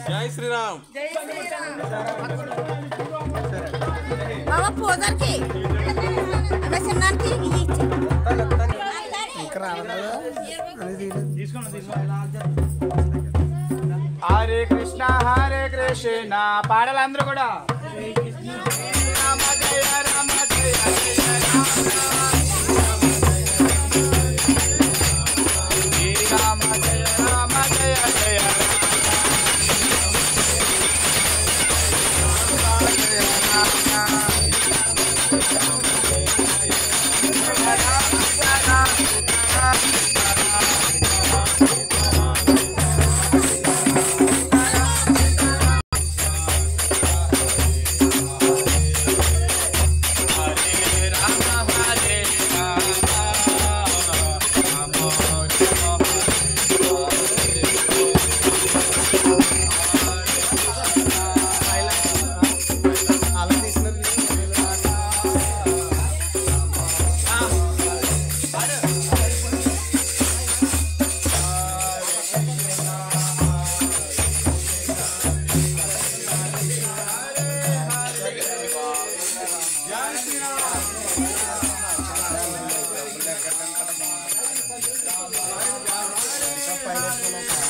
जय श्री राम बाबा पोदर की वैसे नान की हरे कृष्णा పాడాలందరూ కూడా రామ జయ రామ జయ రామ జయ రామ జయ జయ Final